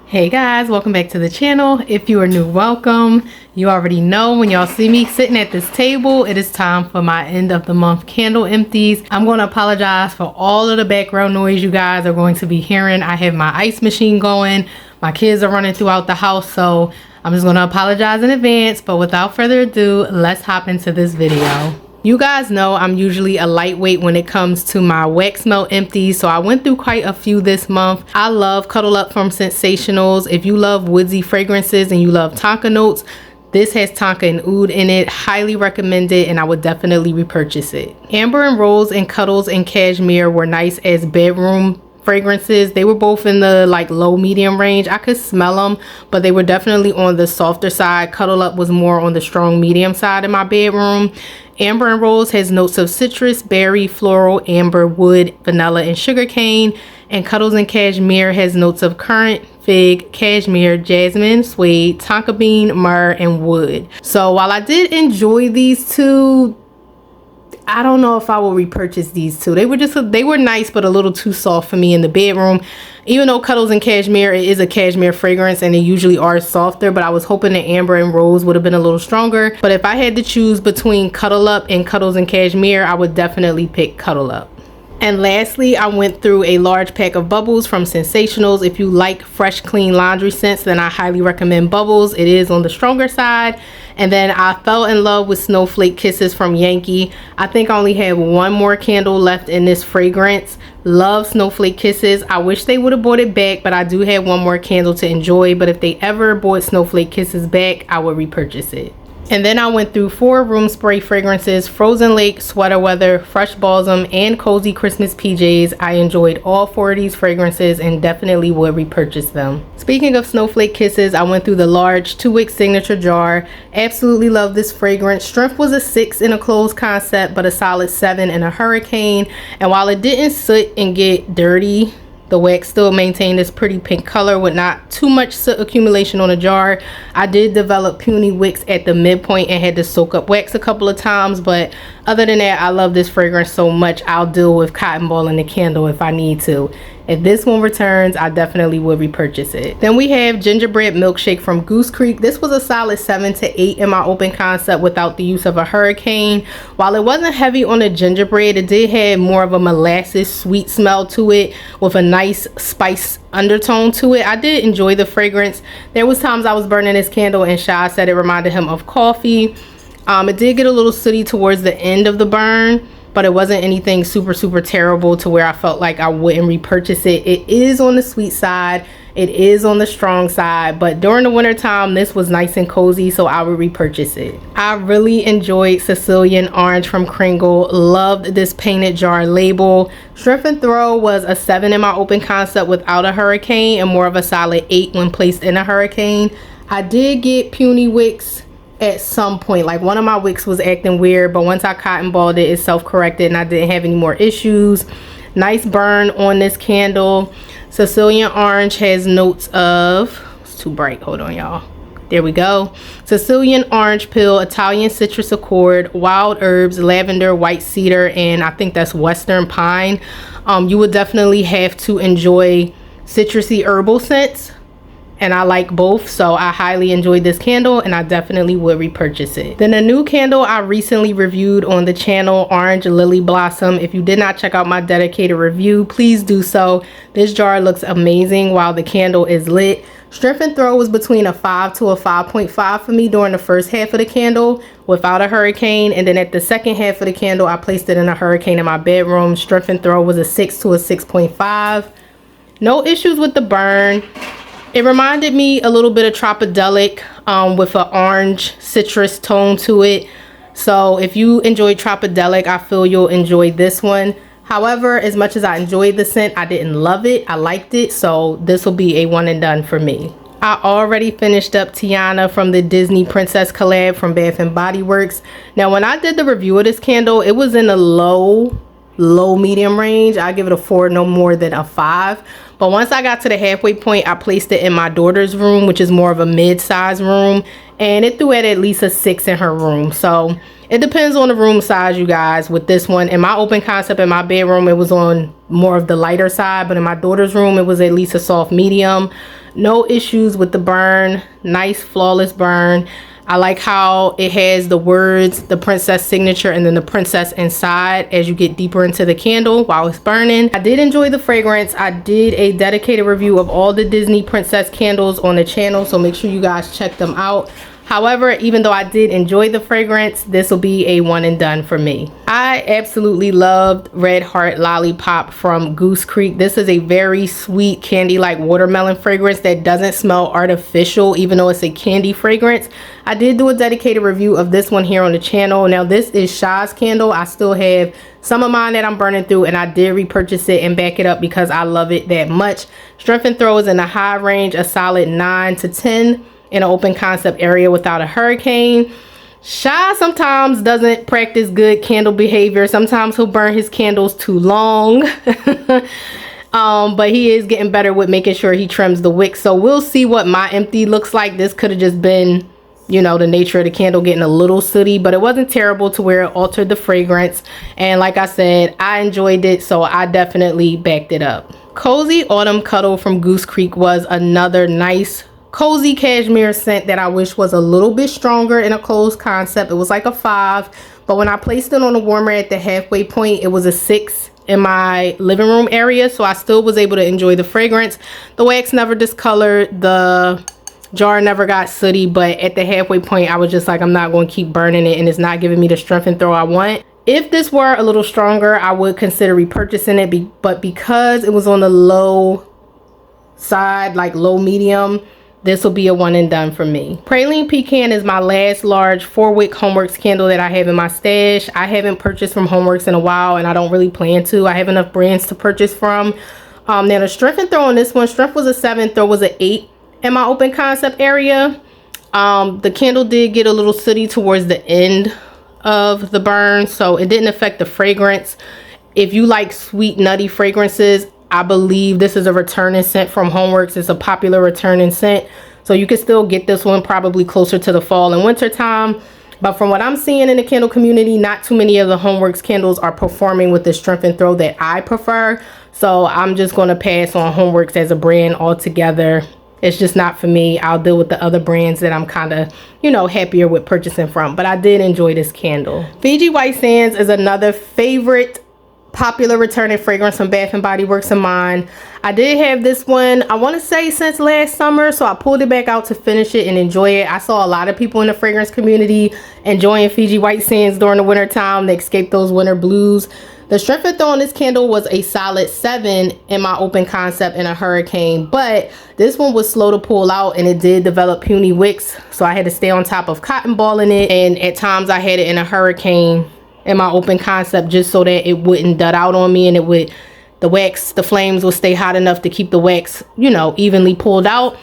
Hey guys, welcome back to the channel. If you are new, welcome. You already know when y'all see me sitting at this table, it is time for my end of the month candle empties. I'm going to apologize for all of the background noise you guys are going to be hearing. I have my ice machine going. My kids are running throughout the house, so I'm just going to apologize in advance. But without further ado, let's hop into this video. You guys know I'm usually a lightweight when it comes to my wax melt empties, so I went through quite a few this month. I love Cuddle Up from Sensationals. If you love woodsy fragrances and you love tonka notes, this has tonka and oud in it. Highly recommend it, and I would definitely repurchase it. Amber and Rose and Cuddles and Cashmere were nice as bedroom fragrances. They were both in the like low medium range. I could smell them, but they were definitely on the softer side. Cuddle Up was more on the strong medium side in my bedroom. Amber and Rose has notes of citrus, berry, floral, amber, wood, vanilla, and sugarcane. And Cuddles and Cashmere has notes of currant, fig, cashmere, jasmine, suede, tonka bean, myrrh, and wood. So while I did enjoy these two, I don't know if I will repurchase these two. They were nice, but a little too soft for me in the bedroom. Even though Cuddles and Cashmere, it is a cashmere fragrance and they usually are softer, but I was hoping that Amber and Rose would have been a little stronger. But if I had to choose between Cuddle Up and Cuddles and Cashmere, I would definitely pick Cuddle Up. And lastly, I went through a large pack of Bubbles from Sensationals. If you like fresh, clean laundry scents, then I highly recommend Bubbles. It is on the stronger side. And then I fell in love with Snowflake Kisses from Yankee. I think I only have one more candle left in this fragrance. Love Snowflake Kisses. I wish they would have brought it back, but I do have one more candle to enjoy. But if they ever brought Snowflake Kisses back, I would repurchase it. And then I went through 4 room spray fragrances: Frozen Lake, Sweater Weather, Fresh Balsam, and Cozy Christmas PJs. I enjoyed all 4 of these fragrances and definitely would repurchase them. Speaking of Snowflake Kisses, I went through the large 2-wick signature jar. Absolutely love this fragrance. Strength was a 6 in a closed concept, but a solid 7 in a hurricane. And while it didn't soot and get dirty, the wax still maintained this pretty pink color with not too much soot accumulation on the jar. I did develop puny wicks at the midpoint and had to soak up wax a couple of times, but other than that, I love this fragrance so much I'll deal with cotton ball in the candle if I need to. If this one returns, I definitely would repurchase it. Then we have Gingerbread Milkshake from Goose Creek. This was a solid 7 to 8 in my open concept without the use of a hurricane. While it wasn't heavy on the gingerbread, it did have more of a molasses sweet smell to it with a nice spice undertone to it. I did enjoy the fragrance. There was times I was burning this candle and Shy said it reminded him of coffee. It did get a little sooty towards the end of the burn, but it wasn't anything super terrible to where I felt like I wouldn't repurchase it. It is on the sweet side, it is on the strong side, but during the winter time this was nice and cozy, so I would repurchase it. I really enjoyed Sicilian Orange from Kringle. Loved this painted jar label. Strength and Throw was a 7 in my open concept without a hurricane and more of a solid 8 when placed in a hurricane. I did get puny wicks at some point. Like one of my wicks was acting weird, but once I cotton balled it, it self-corrected and I didn't have any more issues. Nice burn on this candle. Sicilian Orange has notes of, it's too bright, hold on y'all, there we go. Sicilian Orange Peel, Italian Citrus Accord, Wild Herbs, Lavender, White Cedar, and I think that's Western Pine. You would definitely have to enjoy citrusy herbal scents, and I like both, so I highly enjoyed this candle and I definitely would repurchase it. Then a new candle I recently reviewed on the channel, Orange Lily Blossom. If you did not check out my dedicated review, please do so. This jar looks amazing while the candle is lit. Strength and Throw was between a 5 to a 5.5 for me during the first half of the candle without a hurricane, and then at the second half of the candle I placed it in a hurricane in my bedroom. Strength and Throw was a 6 to a 6.5. No issues with the burn. It reminded me a little bit of Tropidelic with an orange citrus tone to it. So if you enjoy Tropidelic, I feel you'll enjoy this one. However, as much as I enjoyed the scent, I didn't love it. I liked it, so this will be a one and done for me. I already finished up Tiana from the Disney Princess collab from Bath and Body Works. Now when I did the review of this candle, it was in the low medium range. I give it a 4, no more than a 5. But once I got to the halfway point, I placed it in my daughter's room, which is more of a mid-size room, and it threw at least a 6 in her room. So it depends on the room size, you guys. With this one, in my open concept in my bedroom, it was on more of the lighter side, but in my daughter's room, it was at least a soft medium. No issues with the burn. Nice flawless burn. I like how it has the words, the princess signature, and then the princess inside as you get deeper into the candle while it's burning. I did enjoy the fragrance. I did a dedicated review of all the Disney princess candles on the channel, so make sure you guys check them out. However, even though I did enjoy the fragrance, this will be a one and done for me. I absolutely loved Red Heart Lollipop from Goose Creek. This is a very sweet candy-like watermelon fragrance that doesn't smell artificial, even though it's a candy fragrance. I did do a dedicated review of this one here on the channel. Now, this is Shaw's candle. I still have some of mine that I'm burning through, and I did repurchase it and back it up because I love it that much. Strength and Throw is in the high range, a solid 9 to 10. In an open concept area without a hurricane. Shy sometimes doesn't practice good candle behavior. Sometimes he'll burn his candles too long. But he is getting better with making sure he trims the wick. So we'll see what my empty looks like. This could have just been, you know, the nature of the candle getting a little sooty, but it wasn't terrible to where it altered the fragrance. And like I said, I enjoyed it, so I definitely backed it up. Cozy Autumn Cuddle from Goose Creek was another nice cozy cashmere scent that I wish was a little bit stronger in a closed concept. It was like a 5, but when I placed it on the warmer at the halfway point, it was a 6 in my living room area, so I still was able to enjoy the fragrance. The wax never discolored, the jar never got sooty, but at the halfway point I was just like, I'm not going to keep burning it, and it's not giving me the strength and throw I want. If this were a little stronger, I would consider repurchasing it, but because it was on the low side, like low medium, this will be a one and done for me. Praline Pecan is my last large 4-wick Homeworks candle that I have in my stash. I haven't purchased from Homeworks in a while, and I don't really plan to. I have enough brands to purchase from. Now the strength and throw on this one, strength was a 7, throw was an 8 in my open concept area. The candle did get a little sooty towards the end of the burn, so it didn't affect the fragrance. If you like sweet nutty fragrances, I believe this is a returning scent from Homeworks. It's a popular returning scent, so you can still get this one probably closer to the fall and winter time. But from what I'm seeing in the candle community, not too many of the Homeworks candles are performing with the strength and throw that I prefer. So I'm just going to pass on Homeworks as a brand altogether. It's just not for me. I'll deal with the other brands that I'm kind of, you know, happier with purchasing from. But I did enjoy this candle. Fiji White Sands is another favorite popular returning fragrance from Bath and Body Works of mine. I did have this one, I want to say since last summer, so I pulled it back out to finish it and enjoy it. I saw a lot of people in the fragrance community enjoying Fiji White Sands during the winter time to escape those winter blues. The strength and throw on this candle was a solid 7 in my open concept in a hurricane, but this one was slow to pull out and it did develop puny wicks, so I had to stay on top of cotton balling it, and at times I had it in a hurricane in my open concept just so that it wouldn't dud out on me, and it would, the wax, the flames would stay hot enough to keep the wax, you know, evenly pulled out.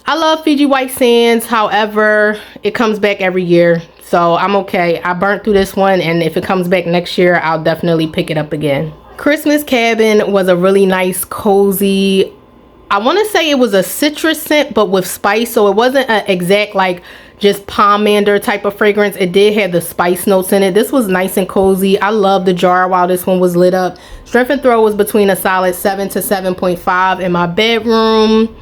I love Fiji White Sands, however, it comes back every year, so I'm okay. I burnt through this one, and if it comes back next year, I'll definitely pick it up again. Christmas Cabin was a really nice, cozy, I want to say it was a citrus scent, but with spice, so it wasn't an exact, like, just pomander type of fragrance. It did have the spice notes in it. This was nice and cozy. I love the jar while this one was lit up. Strength and throw was between a solid 7 to 7.5 in my bedroom.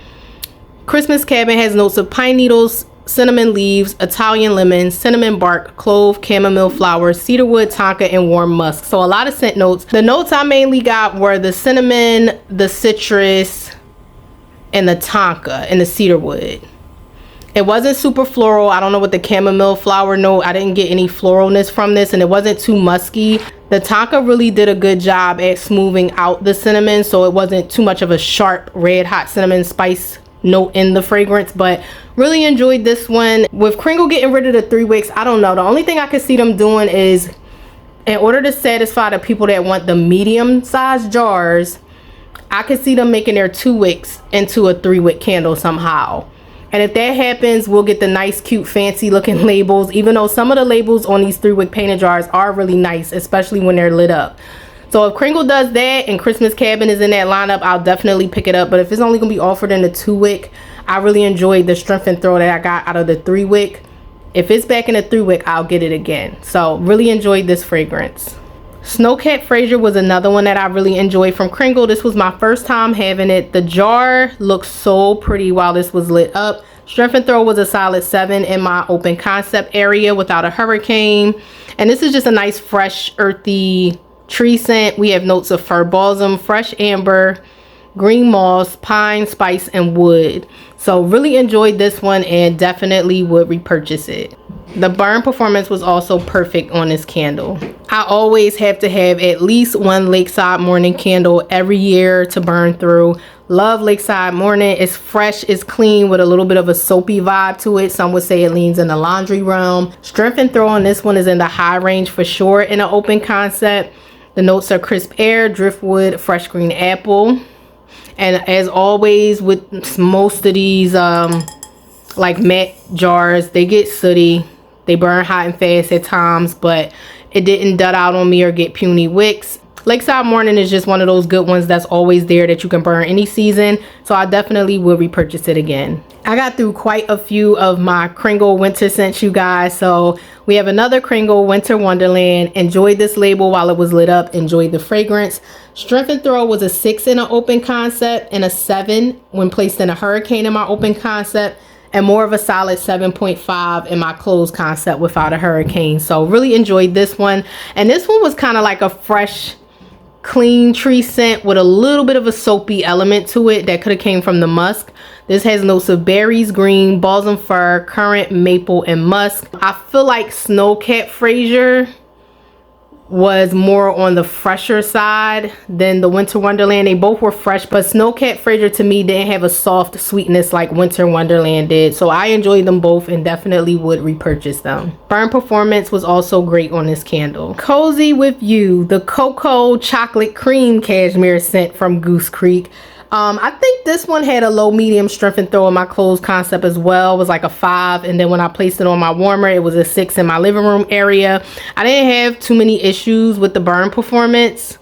Christmas Cabin has notes of pine needles, cinnamon leaves, Italian lemon, cinnamon bark, clove, chamomile flowers, cedarwood, tonka, and warm musk. So a lot of scent notes. The notes I mainly got were the cinnamon, the citrus, and the tonka and the cedarwood. It wasn't super floral. I don't know what the chamomile flower note, I didn't get any floralness from this, and it wasn't too musky. The tonka really did a good job at smoothing out the cinnamon, so it wasn't too much of a sharp red hot cinnamon spice note in the fragrance, but really enjoyed this one. With Kringle getting rid of the 3 wicks, I don't know, the only thing I could see them doing is, in order to satisfy the people that want the medium sized jars, I could see them making their 2 wicks into a 3-wick candle somehow. And if that happens, we'll get the nice, cute, fancy looking labels, even though some of the labels on these 3-wick painted jars are really nice, especially when they're lit up. So if Kringle does that and Christmas Cabin is in that lineup, I'll definitely pick it up. But if it's only gonna be offered in the 2-wick, I really enjoyed the strength and throw that I got out of the 3-wick. If it's back in the 3-wick, I'll get it again. So really enjoyed this fragrance. Snowcat Fraser was another one that I really enjoyed from Kringle. This was my first time having it. The jar looked so pretty while this was lit up. Strength and Throw was a solid 7 in my open concept area without a hurricane. And this is just a nice fresh earthy tree scent. We have notes of fir balsam, fresh amber, green moss, pine, spice, and wood. So really enjoyed this one and definitely would repurchase it. The burn performance was also perfect on this candle. I always have to have at least one Lakeside Morning candle every year to burn through. Love Lakeside Morning. It's fresh, it's clean with a little bit of a soapy vibe to it. Some would say it leans in the laundry realm. Strength and Throw on this one is in the high range for sure in an open concept. The notes are crisp air, driftwood, fresh green apple. And as always with most of these like matte jars, they get sooty. They burn hot and fast at times, but it didn't dud out on me or get puny wicks. Lakeside Morning is just one of those good ones that's always there that you can burn any season. So I definitely will repurchase it again. I got through quite a few of my Kringle winter scents, you guys. So we have another Kringle Winter Wonderland. Enjoyed this label while it was lit up. Enjoyed the fragrance. Strength and Throw was a 6 in an open concept and a 7 when placed in a hurricane in my open concept. And more of a solid 7.5 in my closed concept without a hurricane. So really enjoyed this one. And this one was kind of like a fresh, clean tree scent with a little bit of a soapy element to it that could have came from the musk. This has notes of berries, green, balsam fir, currant, maple, and musk. I feel like Snowcat Fraser was more on the fresher side than the Winter Wonderland. They both were fresh, but Snowcat Fraser to me didn't have a soft sweetness like Winter Wonderland did. So I enjoyed them both and definitely would repurchase them. Burn performance was also great on this candle. Cozy with You, the Cocoa Chocolate Cream Cashmere scent from Goose Creek. I think this one had a low medium strength and throw in my closed concept as well. It was like a 5, and then when I placed it on my warmer, it was a 6 in my living room area. I didn't have too many issues with the burn performance.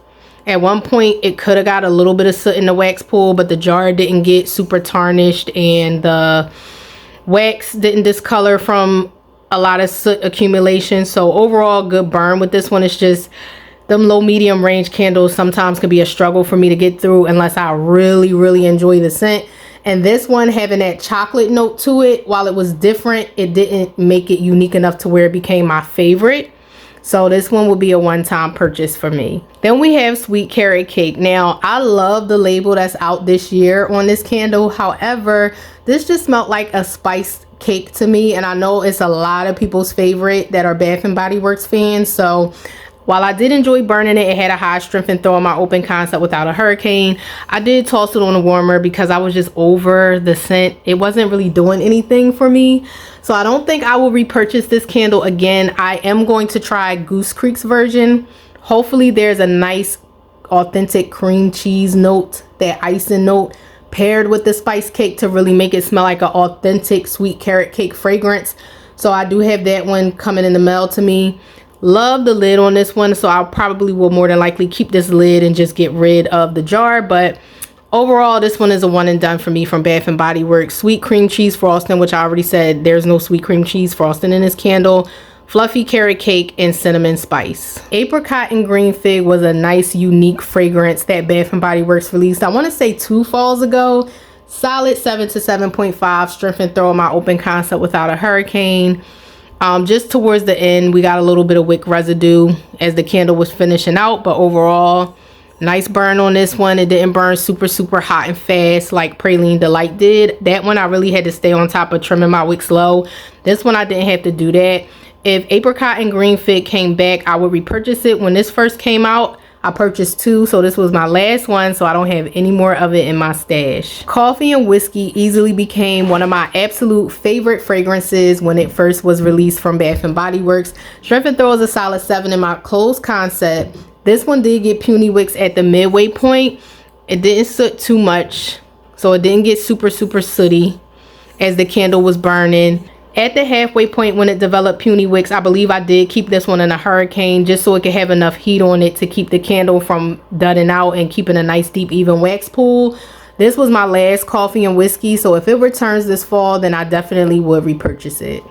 At one point it could have got a little bit of soot in the wax pool, but the jar didn't get super tarnished and the wax didn't discolor from a lot of soot accumulation. So overall good burn with this one. It's just them low medium range candles sometimes can be a struggle for me to get through unless I really enjoy the scent. And this one having that chocolate note to it, while it was different, it didn't make it unique enough to where it became my favorite. So this one will be a one-time purchase for me. Then we have Sweet Carrot Cake. Now I love the label that's out this year on this candle. However, this just smelled like a spiced cake to me, and I know it's a lot of people's favorite that are Bath and Body Works fans. So while I did enjoy burning it, it had a high strength and throw in my open concept without a hurricane. I did toss it on a warmer because I was just over the scent. It wasn't really doing anything for me. So I don't think I will repurchase this candle again. I am going to try Goose Creek's version. Hopefully there's a nice authentic cream cheese note, that icing note, paired with the spice cake to really make it smell like an authentic sweet carrot cake fragrance. So I do have that one coming in the mail to me. Love the lid on this one, so I probably will more than likely keep this lid and just get rid of the jar. But overall, this one is a one and done for me from Bath and Body Works. Sweet cream cheese frosting, which I already said there's no sweet cream cheese frosting in this candle. Fluffy carrot cake and cinnamon spice. Apricot and Green Fig was a nice unique fragrance that Bath and Body Works released, I want to say 2 falls ago. Solid 7 to 7.5 strength and throw in my open concept without a hurricane. Just towards the end we got a little bit of wick residue as the candle was finishing out, but overall nice burn on this one. It didn't burn super hot and fast like Praline Delight did. That one I really had to stay on top of trimming my wicks low. This one I didn't have to do that. If Apricot and Green Fig came back, I would repurchase it. When this first came out, I purchased 2, so this was my last one, so I don't have any more of it in my stash. Coffee and Whiskey easily became one of my absolute favorite fragrances when it first was released from Bath and Body Works. Strength and Throw is a solid 7 in my closed concept. This one did get puny wicks at the midway point. It didn't soot too much, so it didn't get super sooty as the candle was burning. At the halfway point when it developed puny wicks, I believe I did keep this one in a hurricane just so it could have enough heat on it to keep the candle from dudding out and keeping a nice deep even wax pool. This was my last Coffee and Whiskey, so if it returns this fall, then I definitely would repurchase it.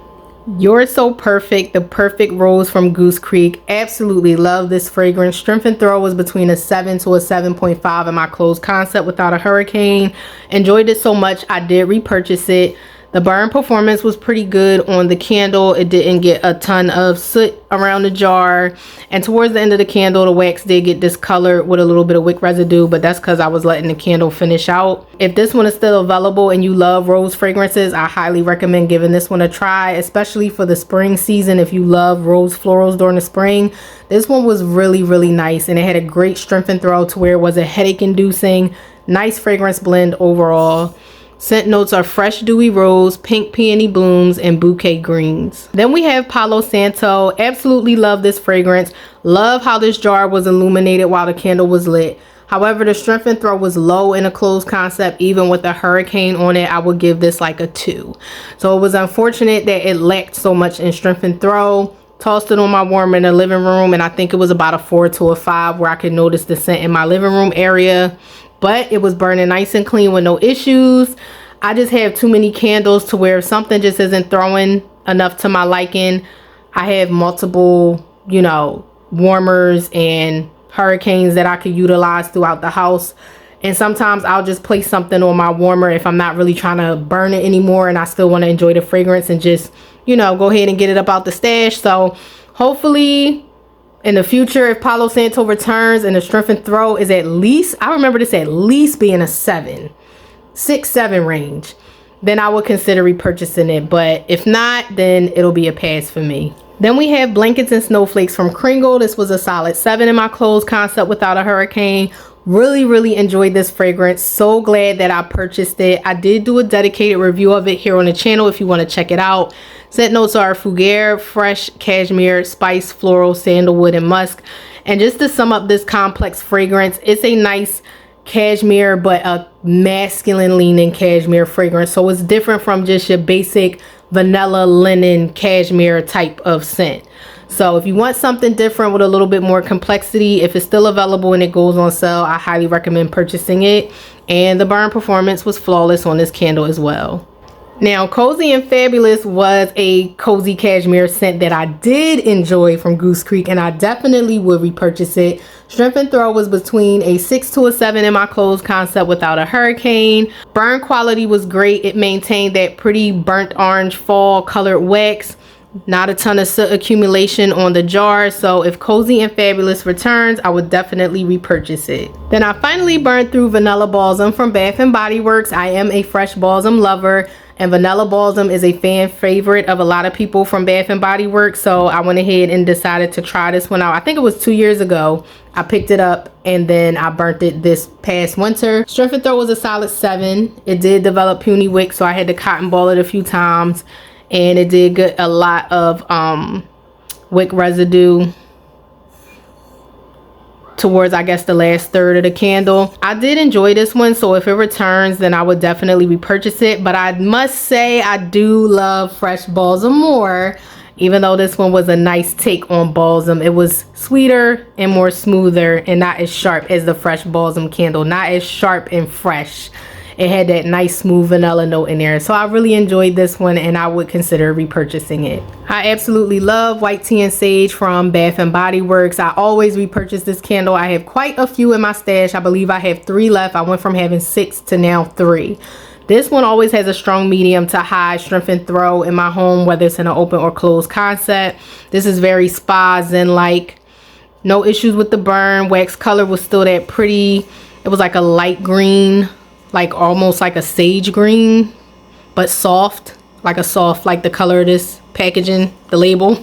You're So Perfect, the perfect rose from Goose Creek. Absolutely love this fragrance. Strength and throw was between a 7 to a 7.5 in my closed concept without a hurricane. Enjoyed it so much I did repurchase it. The burn performance was pretty good on the candle. It didn't get a ton of soot around the jar. And towards the end of the candle, the wax did get discolored with a little bit of wick residue, but that's because I was letting the candle finish out. If this one is still available and you love rose fragrances, I highly recommend giving this one a try, especially for the spring season. If you love rose florals during the spring, this one was really, really nice. And it had a great strength and throw to where it was a headache inducing. Nice fragrance blend overall. Scent notes are fresh dewy rose, pink peony blooms, and bouquet greens. Then we have Palo Santo. Absolutely love this fragrance. Love how this jar was illuminated while the candle was lit. However, the strength and throw was low in a closed concept. Even with a hurricane on it, I would give this like a 2. So it was unfortunate that it lacked so much in strength and throw. Tossed it on my warmer in the living room, and I think it was about a 4 to a 5 where I could notice the scent in my living room area. But it was burning nice and clean with no issues. I just have too many candles to where if something just isn't throwing enough to my liking, I have multiple, you know, warmers and hurricanes that I could utilize throughout the house. And sometimes I'll just place something on my warmer if I'm not really trying to burn it anymore and I still want to enjoy the fragrance and just, you know, go ahead and get it up out the stash. So hopefully in the future, if Palo Santo returns and the strength and throw is at least, I remember this at least being a 7, 6, 7 range, then I would consider repurchasing it. But if not, then it'll be a pass for me. Then we have Blankets and Snowflakes from Kringle. This was a solid 7 in my closed concept without a hurricane. Really enjoyed this fragrance. So glad that I purchased it. I did do a dedicated review of it here on the channel if you want to check it out. Scent notes are fougere, fresh, cashmere, spice, floral, sandalwood, and musk. And just to sum up this complex fragrance, it's a nice cashmere, but a masculine leaning cashmere fragrance. So it's different from just your basic vanilla linen cashmere type of scent. So if you want something different with a little bit more complexity, if it's still available and it goes on sale, I highly recommend purchasing it. And the burn performance was flawless on this candle as well. Now, Cozy and Fabulous was a cozy cashmere scent that I did enjoy from Goose Creek, and I definitely would repurchase it. Strength and throw was between a 6 to a 7 in my closed concept without a hurricane. Burn quality was great. It maintained that pretty burnt orange fall colored wax. Not a ton of soot accumulation on the jar. So if Cozy and Fabulous returns, I would definitely repurchase it. Then I finally burned through Vanilla Balsam from Bath and Body Works. I am a fresh balsam lover, and Vanilla Balsam is a fan favorite of a lot of people from Bath and Body Works. So I went ahead and decided to try this one out. I think it was 2 years ago. I picked it up and then I burnt it this past winter. Strength and throw was a solid 7. It did develop puny wick, so I had to cotton ball it a few times. And it did get a lot of wick residue towards, I guess, the last third of the candle. I did enjoy this one, so if it returns, then I would definitely repurchase it. But I must say I do love fresh balsam more. Even though this one was a nice take on balsam, it was sweeter and more smoother and not as sharp as the fresh balsam candle. Not as sharp and fresh. It had that nice smooth vanilla note in there. So I really enjoyed this one and I would consider repurchasing it. I absolutely love White Tea and Sage from Bath and Body Works. I always repurchase this candle. I have quite a few in my stash. I believe I have 3 left. I went from having 6 to now 3. This one always has a strong medium to high strength and throw in my home, whether it's in an open or closed concept. This is very spa zen-like. No issues with the burn. Wax color was still that pretty. It was like a light green, like almost like a sage green, but soft, like the color of this packaging, the label.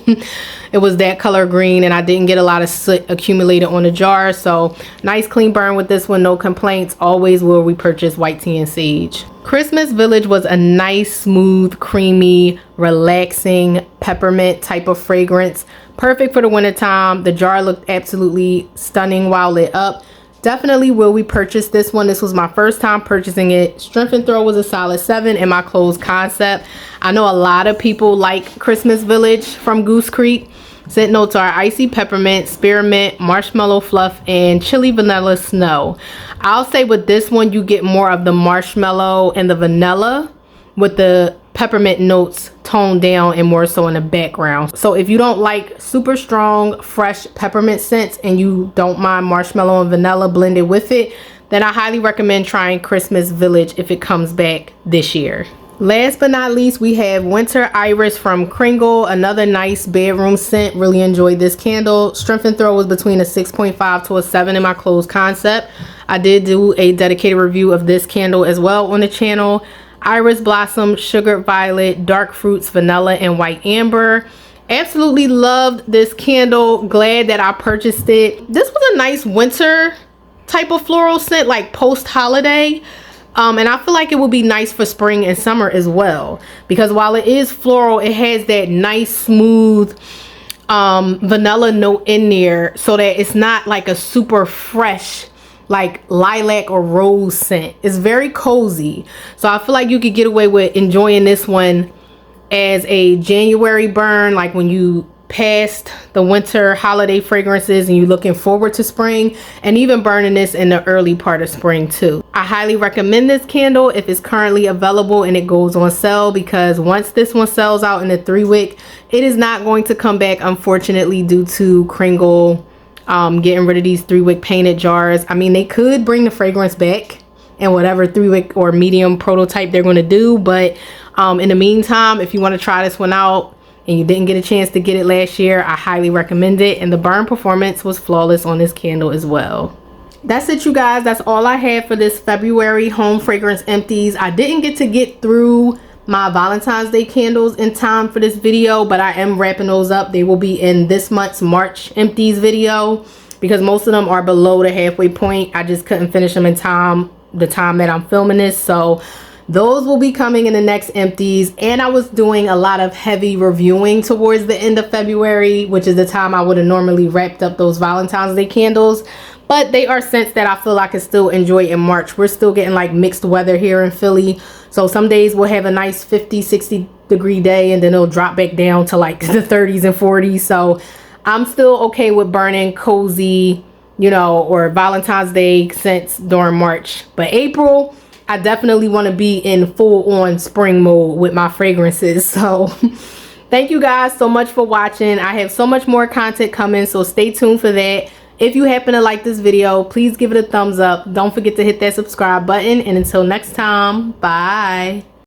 It was that color green, and I didn't get a lot of soot accumulated on the jar. So nice clean burn with this one, no complaints. Always will repurchase White Tea and Sage. Christmas Village was a nice, smooth, creamy, relaxing peppermint type of fragrance. Perfect for the wintertime. The jar looked absolutely stunning while lit up. Definitely will repurchase this one. This was my first time purchasing it. Strength and throw was a solid 7 in my closed concept. I know a lot of people like Christmas Village from Goose Creek. Scent notes are icy peppermint, spearmint, marshmallow fluff, and chili vanilla snow. I'll say with this one, you get more of the marshmallow and the vanilla with the peppermint notes toned down and more so in the background. So if you don't like super strong fresh peppermint scents and you don't mind marshmallow and vanilla blended with it, then I highly recommend trying Christmas Village if it comes back this year. Last but not least, we have Winter Iris from Kringle, another nice bedroom scent. Really enjoyed this candle. Strength and throw was between a 6.5 to a 7 in my closed concept. I did do a dedicated review of this candle as well on the channel. Iris Blossom, Sugared Violet, Dark Fruits, Vanilla, and White Amber. Absolutely loved this candle. Glad that I purchased it. This was a nice winter type of floral scent, like post-holiday. And I feel like it will be nice for spring and summer as well, because while it is floral, it has that nice smooth vanilla note in there, so that it's not like a super fresh like lilac or rose scent. It's very cozy, so I feel like you could get away with enjoying this one as a January burn, like when you past the winter holiday fragrances and you're looking forward to spring, and even burning this in the early part of spring too. I highly recommend this candle if it's currently available and it goes on sale, because once this one sells out in the 3-wick, it is not going to come back, unfortunately, due to Kringle getting rid of these 3-wick painted jars. I mean, they could bring the fragrance back in whatever 3-wick or medium prototype they're going to do, but in the meantime, if you want to try this one out and you didn't get a chance to get it last year, I highly recommend it. And the burn performance was flawless on this candle as well. That's it, you guys. That's all I had for this February home fragrance empties. I didn't get through my Valentine's Day candles in time for this video, but I am wrapping those up. They will be in this month's March empties video, because most of them are below the halfway point. I just couldn't finish them in time, the time that I'm filming this. So those will be coming in the next empties. And I was doing a lot of heavy reviewing towards the end of February, which is the time I would have normally wrapped up those Valentine's Day candles. But they are scents that I feel I can still enjoy in March. We're still getting like mixed weather here in Philly. So some days we'll have a nice 50, 60 degree day, and then it'll drop back down to like the 30s and 40s. So I'm still okay with burning cozy, you know, or Valentine's Day scents during March. But April, I definitely want to be in full on spring mode with my fragrances. So thank you guys so much for watching. I have so much more content coming, so stay tuned for that. If you happen to like this video, please give it a thumbs up. Don't forget to hit that subscribe button. And until next time, bye.